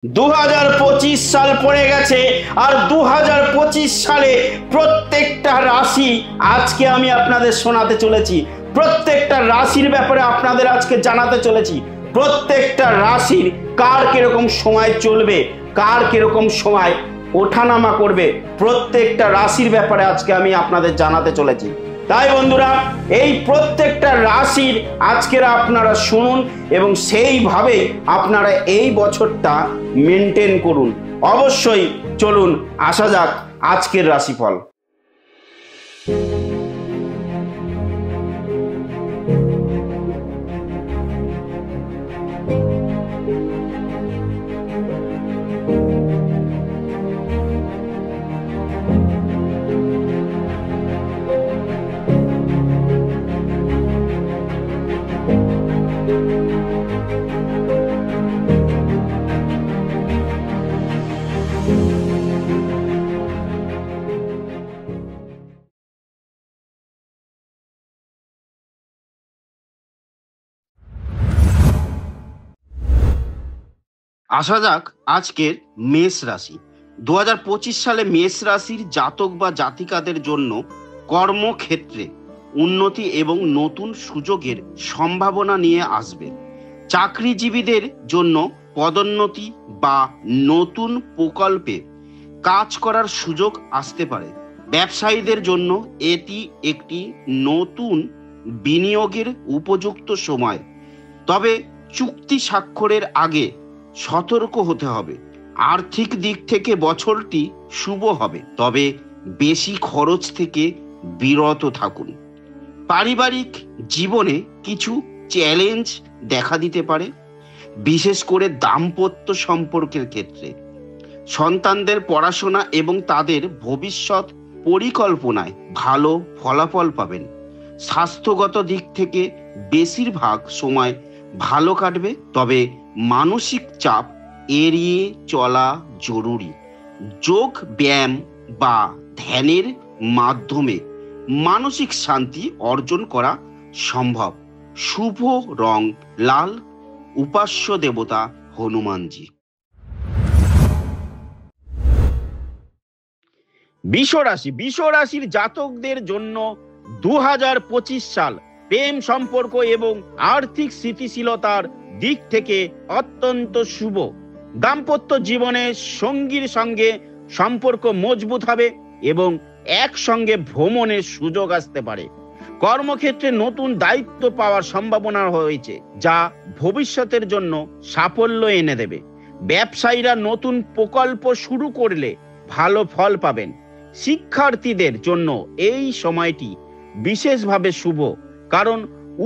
2025 সাল পড়ে গেছে আর 2025 সালে প্রত্যেকটা রাশি আজকে আমি আপনাদের শোনাতে চলেছি। প্রত্যেকটা রাশির ব্যাপারে আপনাদের আজকে জানাতে চলেছি। প্রত্যেকটা রাশির কার কিরকম সময় চলবে, কার কিরকম সময় ওঠানামা করবে, প্রত্যেকটা রাশির ব্যাপারে আজকে আমি আপনাদের জানাতে চলেছি। তাই বন্ধুরা, এই প্রত্যেকটা রাশির আজকের আপনারা শুনুন এবং সেইভাবে আপনারা এই বছরটা মেনটেন করুন। অবশ্যই চলুন আসা যাক আজকের রাশিফল। আসা যাক আজকের মেষ রাশি। 2025 সালে মেষ রাশির জাতক বা জাতিকাদের জন্য কর্মক্ষেত্রে উন্নতি এবং নতুন সুযোগের সম্ভাবনা নিয়ে আসবে। চাকরিজীবীদের জন্য পদোন্নতি বা নতুন প্রকল্পে কাজ করার সুযোগ আসতে পারে। ব্যবসায়ীদের জন্য এটি একটি নতুন বিনিয়োগের উপযুক্ত সময়, তবে চুক্তি স্বাক্ষরের আগে সতর্ক হতে হবে। আর্থিক দিক থেকে বছরটি শুভ হবে, তবে বেশি খরচ থেকে বিরত থাকুন। পারিবারিক জীবনে কিছু চ্যালেঞ্জ দেখা দিতে পারে, বিশেষ করে দাম্পত্য সম্পর্কের ক্ষেত্রে। সন্তানদের পড়াশোনা এবং তাদের ভবিষ্যৎ পরিকল্পনায় ভালো ফলাফল পাবেন। স্বাস্থ্যগত দিক থেকে বেশিরভাগ সময় ভালো কাটবে, তবে মানসিক চাপ এড়িয়ে চলা জরুরি। যোগ ব্যায়াম বা ধ্যানের মাধ্যমে মানসিক শান্তি অর্জন করা সম্ভব। শুভ রং লাল, উপাস্য দেবতা হনুমানজি। বৃষ রাশির জাতকদের জন্য 2025 সাল প্রেম সম্পর্ক এবং আর্থিক স্থিতিশীলতার দিক থেকে অত্যন্ত শুভ। দাম্পত্য জীবনে সঙ্গীর সঙ্গে সম্পর্ক মজবুত হবে এবং একসঙ্গে ভ্রমণের সুযোগ আসতে পারে। কর্মক্ষেত্রে নতুন দায়িত্ব পাওয়ার সম্ভাবনা রয়েছে, যা ভবিষ্যতের জন্য সাফল্য এনে দেবে। ব্যবসায়ীরা নতুন প্রকল্প শুরু করলে ভালো ফল পাবেন। শিক্ষার্থীদের জন্য এই সময়টি বিশেষভাবে শুভ, কারণ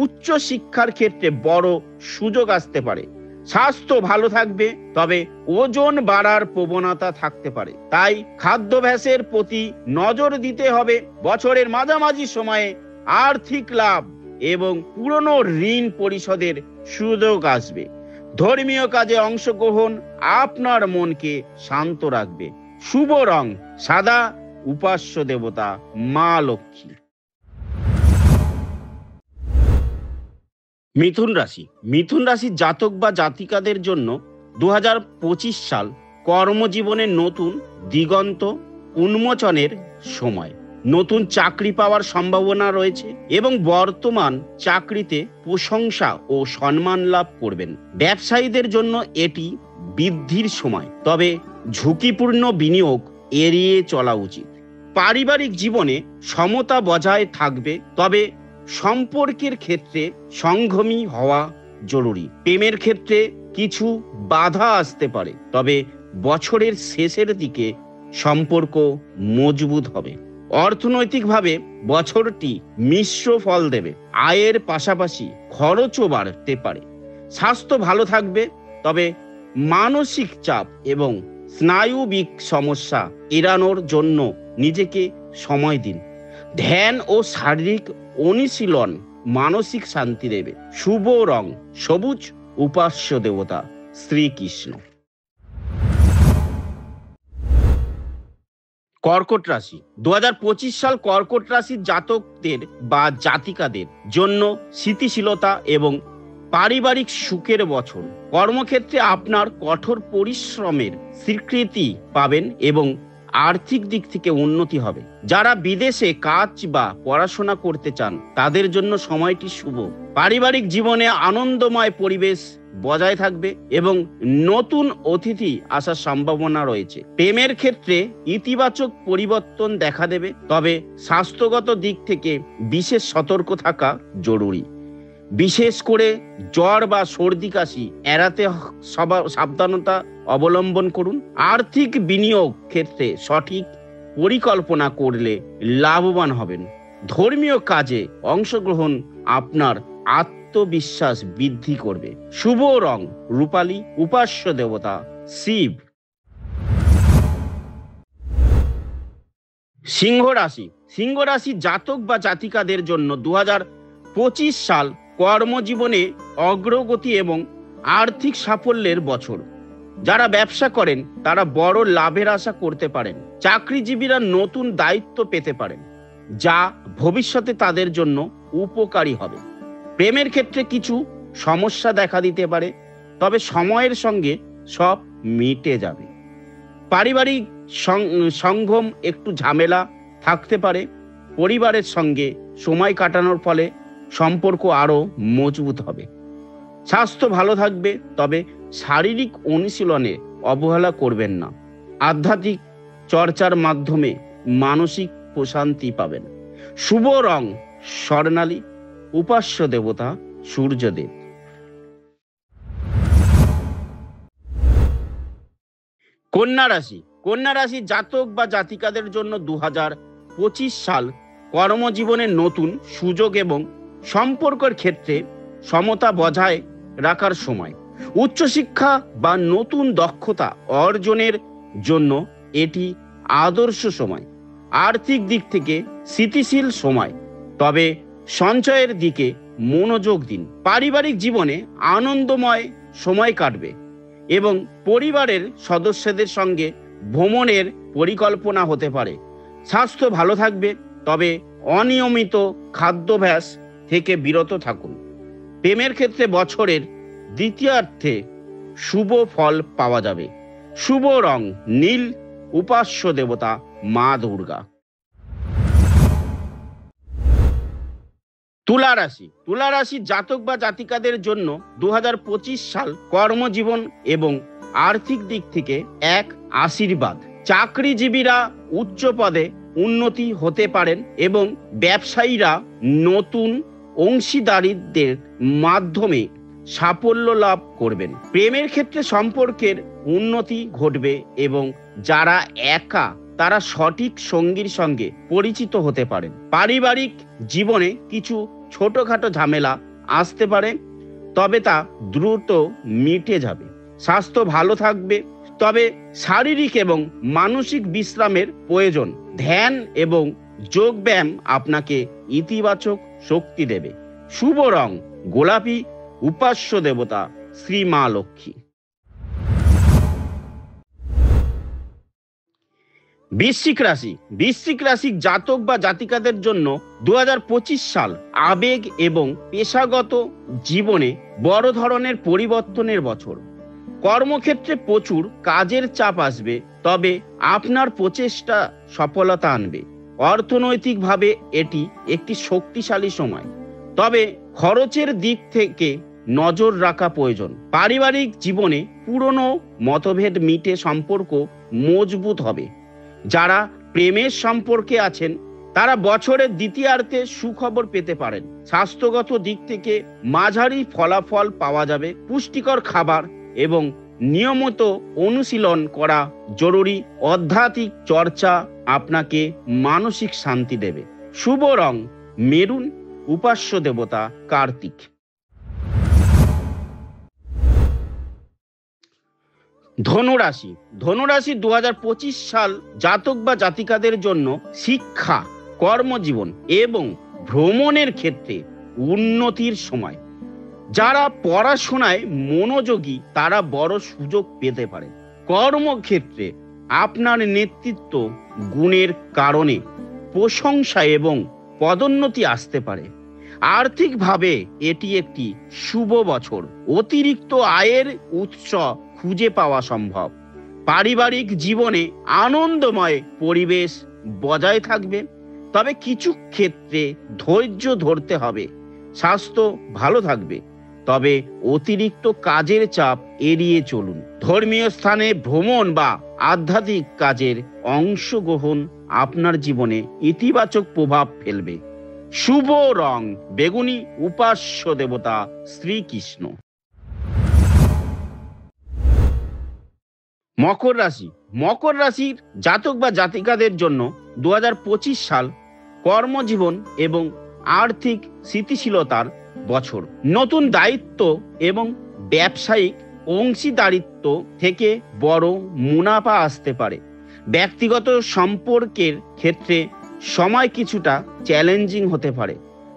উচ্চ শিক্ষার ক্ষেত্রে বড় সুযোগ আসতে পারে। স্বাস্থ্য ভালো থাকবে, তবে ওজন বাড়ার প্রবণতা থাকতে পারে, তাই খাদ্যাভ্যাসের প্রতি নজর দিতে হবে। বছরের মাঝামাঝি সময়ে আর্থিক লাভ এবং পুরনো ঋণ পরিশোধের সুযোগ আসবে। ধর্মীয় কাজে অংশগ্রহণ আপনার মনকে শান্ত রাখবে। শুভ রং সাদা, উপাস্য দেবতা মা লক্ষ্মী। মিথুন রাশির জাতক বা জাতিকাদের জন্য 2025 সাল কর্মজীবনের নতুন দিগন্ত উন্মোচনের সময়। নতুন চাকরি পাওয়ার সম্ভাবনা রয়েছে এবং বর্তমান চাকরিতে প্রশংসা ও সম্মান লাভ করবেন। ব্যবসায়ীদের জন্য এটি বৃদ্ধির সময়, তবে ঝুঁকিপূর্ণ বিনিয়োগ এড়িয়ে চলা উচিত। পারিবারিক জীবনে সমতা বজায় থাকবে, তবে সম্পর্কের ক্ষেত্রে সংযমী হওয়া জরুরি। প্রেমের ক্ষেত্রে কিছু বাধা আসতে পারে, তবে বছরের শেষের দিকে সম্পর্ক মজবুত হবে। অর্থনৈতিকভাবে বছরটি মিশ্র ফল দেবে। আয়ের পাশাপাশি খরচও বাড়তে পারে। স্বাস্থ্য ভালো থাকবে, তবে মানসিক চাপ এবং স্নায়ুবিক সমস্যা এড়ানোর জন্য নিজেকে সময় দিন। ধ্যান ও শারীরিক অনুশীলন মানসিক শান্তি দেবে। শুভ রং সবুজ, উপাস্য দেবতা শ্রীকৃষ্ণ। কর্কট রাশি। 2025 সাল কর্কট রাশির জাতকদের বা জাতিকাদের জন্য স্থিতিশীলতা এবং পারিবারিক সুখের বছর। কর্মক্ষেত্রে আপনার কঠোর পরিশ্রমের স্বীকৃতি পাবেন এবং আর্থিক দিক থেকে উন্নতি হবে। যারা বিদেশে কাজ বা পড়াশোনা করতে চান তাদের জন্য সময়টি শুভ। পারিবারিক জীবনে আনন্দময় পরিবেশ বজায় থাকবে এবং নতুন অতিথি আসার সম্ভাবনা রয়েছে। প্রেমের ক্ষেত্রে ইতিবাচক পরিবর্তন দেখা দেবে, তবে স্বাস্থ্যগত দিক থেকে বিশেষ সতর্ক থাকা জরুরি। বিশেষ করে জ্বর বা সর্দি কাশি এড়াতে সাবধানতা অবলম্বন করুন। আর্থিক বিনিয়োগ ক্ষেত্রে সঠিক পরিকল্পনা করলে লাভবান হবেন। ধর্মীয় কাজে অংশগ্রহণ আপনার আত্মবিশ্বাস বৃদ্ধি করবে। শুভ রং রূপালী, উপাস্য দেবতা শিব। সিংহ রাশি। সিংহ রাশি জাতক বা জাতিকাদের জন্য 2025 সাল কর্মজীবনে অগ্রগতি এবং আর্থিক সাফল্যের বছর। যারা ব্যবসা করেন তারা বড় লাভের আশা করতে পারেন। চাকরিজীবীরা নতুন দায়িত্ব পেতে পারেন, যা ভবিষ্যতে তাদের জন্য উপকারী হবে। প্রেমের ক্ষেত্রে কিছু সমস্যা দেখা দিতে পারে, তবে সময়ের সঙ্গে সব মিটে যাবে। পারিবারিক সংঘম একটু ঝামেলা থাকতে পারে। পরিবারের সঙ্গে সময় কাটানোর ফলে সম্পর্ক আরো মজবুত হবে। স্বাস্থ্য ভালো থাকবে, তবে শারীরিক অনুশীলনে অবহেলা করবেন না। আধ্যাত্মিক চর্চার মাধ্যমে মানসিক প্রশান্তি পাবেন। শুভ রং স্বর্ণালী, উপাস্য দেবতা সূর্যদেব। কন্যা রাশি। কন্যা রাশি জাতক বা জাতিকাদের জন্য 2025 সাল কর্মজীবনের নতুন সুযোগ এবং সম্পর্কের ক্ষেত্রে সমতা বজায় রাখার সময়। উচ্চশিক্ষা বা নতুন দক্ষতা অর্জনের জন্য এটি আদর্শ সময়। আর্থিক দিক থেকে স্থিতিশীল সময়, তবে সঞ্চয়ের দিকে মনোযোগ দিন। পারিবারিক জীবনে আনন্দময় সময় কাটবে এবং পরিবারের সদস্যদের সঙ্গে ভ্রমণের পরিকল্পনা হতে পারে। স্বাস্থ্য ভালো থাকবে, তবে অনিয়মিত খাদ্যাভ্যাস থেকে বিরত থাকুন। প্রেমের ক্ষেত্রে বছরের দ্বিতীয়ার্ধে শুভ ফল পাওয়া যাবে। শুভ রং নীল, উপাস্য দেবতা মা দুর্গা। তুলা রাশি। তুলা রাশি জাতক বা জাতিকাদের জন্য 2025 সাল কর্মজীবন এবং আর্থিক দিক থেকে এক আশীর্বাদ। চাকরিজীবীরা উচ্চ পদে উন্নতি হতে পারেন এবং ব্যবসায়ীরা নতুন অংশীদারিত্বের মাধ্যমে সাফল্য লাভ করবেন। প্রেমের ক্ষেত্রে সম্পর্কের উন্নতি ঘটবে এবং যারা একা তারা সঠিক সঙ্গীর সঙ্গে পরিচিত হতে পারেন। পারিবারিক জীবনে কিছু ছোটখাটো ঝামেলা আসতে পারে, তবে তা দ্রুত মিটে যাবে। স্বাস্থ্য ভালো থাকবে, তবে শারীরিক এবং মানসিক বিশ্রামের প্রয়োজন। ধ্যান এবং যোগব্যায়াম আপনাকে ইতিবাচক শক্তি দেবে। শুভ রং গোলাপি, উপাস্য দেবতা শ্রী মা লক্ষ্মী। বৃশ্চিক রাশি। বৃশ্চিক রাশি জাতক বা জাতিকাদের জন্য 2025 সাল আবেগ এবং পেশাগত জীবনে বড় ধরনের পরিবর্তনের বছর। কর্মক্ষেত্রে প্রচুর কাজের চাপ আসবে, তবে আপনার প্রচেষ্টা সফলতা আনবে। অর্থনৈতিকভাবে এটি একটি শক্তিশালী সময়, তবে খরচের দিক থেকে নজর রাখা প্রয়োজন। পারিবারিক জীবনে পুরনো মতভেদ মিটে সম্পর্ক মজবুত হবে। যারা প্রেমের সম্পর্কে আছেন তারা বছরের দ্বিতীয়ার্ধে সুখবর পেতে পারেন। স্বাস্থ্যগত দিক থেকে মাঝারি ফলাফল পাওয়া যাবে। পুষ্টিকর খাবার এবং নিয়মিত অনুশীলন করা জরুরি। আধ্যাত্মিক চর্চা আপনাকে মানসিক শান্তি দেবে। শুভ রং মেরুন, উপাস্য দেবতা কার্তিক। ধনুরাশি। ধনুরাশি 2025 সাল জাতক বা জাতিকাদের জন্য শিক্ষা, কর্মজীবন এবং ভ্রমণের ক্ষেত্রে উন্নতির সময়। যারা পড়াশোনায় মনোযোগী তারা বড় সুযোগ পেতে পারে। কর্মক্ষেত্রে আপনার নেতৃত্ব গুণের কারণে প্রশংসা এবং পদোন্নতি আসতে পারে। আর্থিকভাবে এটি একটি শুভ বছর। অতিরিক্ত আয়ের উৎস খুঁজে পাওয়া সম্ভব। পারিবারিক জীবনে আনন্দময় পরিবেশ বজায় থাকবে, তবে কিছু ক্ষেত্রে ধৈর্য ধরতে হবে। স্বাস্থ্য ভালো থাকবে, তবে অতিরিক্ত কাজের চাপ এড়িয়ে চলুন। ধর্মীয় স্থানে ভ্রমণ বা আধ্যাত্মিক কাজের অংশগ্রহণ আপনার জীবনে ইতিবাচক প্রভাব ফেলবে। শুভ রং বেগুনি, উপাস্য দেবতা শ্রীকৃষ্ণ। মকর রাশি। মকর রাশির জাতক বা জাতিকাদের জন্য 2025 সাল কর্মজীবন এবং আর্থিক স্থিতিশীলতার বছর। নতুন দায়িত্ব এবং ব্যবসায়িক অংশীদারিত্ব থেকে বড় মুনাফা আসতে পারে। ব্যক্তিগত সম্পর্কের ক্ষেত্রে সময় কিছুটা চ্যালেঞ্জিং হতে পারে,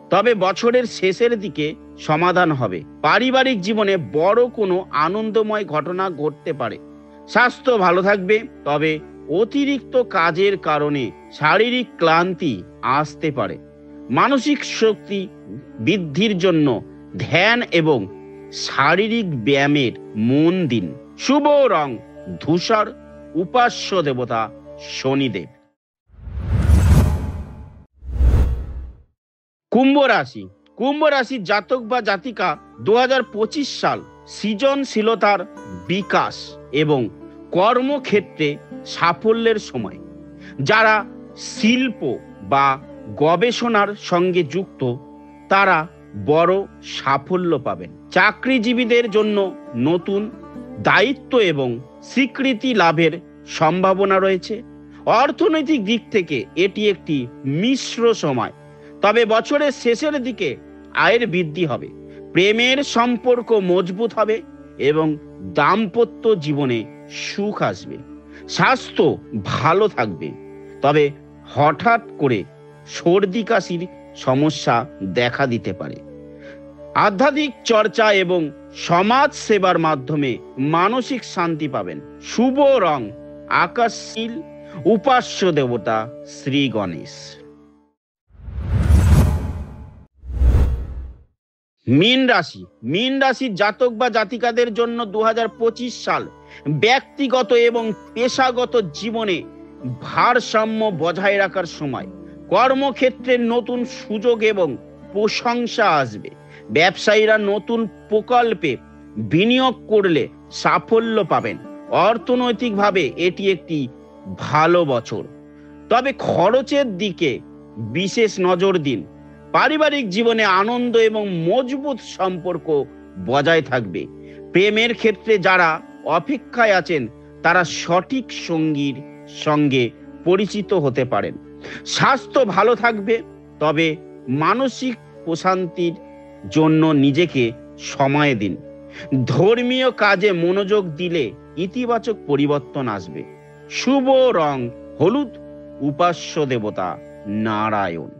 তবে বছরের শেষের দিকে সমাধান হবে। পারিবারিক জীবনে বড় কোনো আনন্দময় ঘটনা ঘটতে পারে। স্বাস্থ্য ভালো থাকবে, তবে অতিরিক্ত কাজের কারণে শারীরিক ক্লান্তি আসতে পারে। মানসিক শক্তি বৃদ্ধির জন্য ধ্যান এবং শারীরিক ব্যায়ামের মন দিন। শুভ রং ধূসর, উপাস্য দেবতা শনিদেব। কুম্ভ রাশি। কুম্ভ রাশির জাতক বা জাতিকা 2025 সাল সৃজনশীলতার বিকাশ এবং কর্মক্ষেত্রে সাফল্যের সময়। যারা শিল্প বা গবেষণার সঙ্গে যুক্ত তারা বড় সাফল্য পাবেন। চাকরিজীবীদের জন্য নতুন দায়িত্ব এবং স্বীকৃতি লাভের সম্ভাবনা রয়েছে। অর্থনৈতিক দিক থেকে এটি একটি মিশ্র সময়, তবে বছরের শেষের দিকে আয়ের বৃদ্ধি হবে। প্রেমের সম্পর্ক মজবুত হবে এবং দাম্পত্য জীবনে সুখ আসবে। স্বাস্থ্য ভালো থাকবে, তবে হঠাৎ করে সর্দি কাশির সমস্যা দেখা দিতে পারে। আধ্যাত্মিক চর্চা এবং সমাজ সেবার মাধ্যমে মানসিক শান্তি পাবেন। শুভ রং আকাশ নীল, উপাস্য দেবতা শ্রী গণেশ। মীন রাশি। মীন রাশির জাতক বা জাতিকাদের জন্য 2025 সাল ব্যক্তিগত এবং পেশাগত জীবনে ভারসাম্য বজায় রাখার সময়। কর্মক্ষেত্রে নতুন সুযোগ এবং প্রশংসা আসবে। ব্যবসায়ীরা নতুন প্রকল্পে বিনিয়োগ করলে সাফল্য পাবেন। অর্থনৈতিকভাবে এটি একটি ভালো বছর, তবে খরচের দিকে বিশেষ নজর দিন। পারিবারিক জীবনে আনন্দ এবং মজবুত সম্পর্ক বজায় থাকবে। প্রেমের ক্ষেত্রে যারা অপেক্ষায় আছেন তারা সঠিক সঙ্গীর সঙ্গে পরিচিত হতে পারেন। স্বাস্থ্য ভালো থাকবে, তবে মানসিক প্রশান্তির জন্য নিজেকে সময় দিন। ধর্মীয় কাজে মনোযোগ দিলে ইতিবাচক পরিবর্তন আসবে। শুভ রং হলুদ, উপাস্য দেবতা নারায়ণ।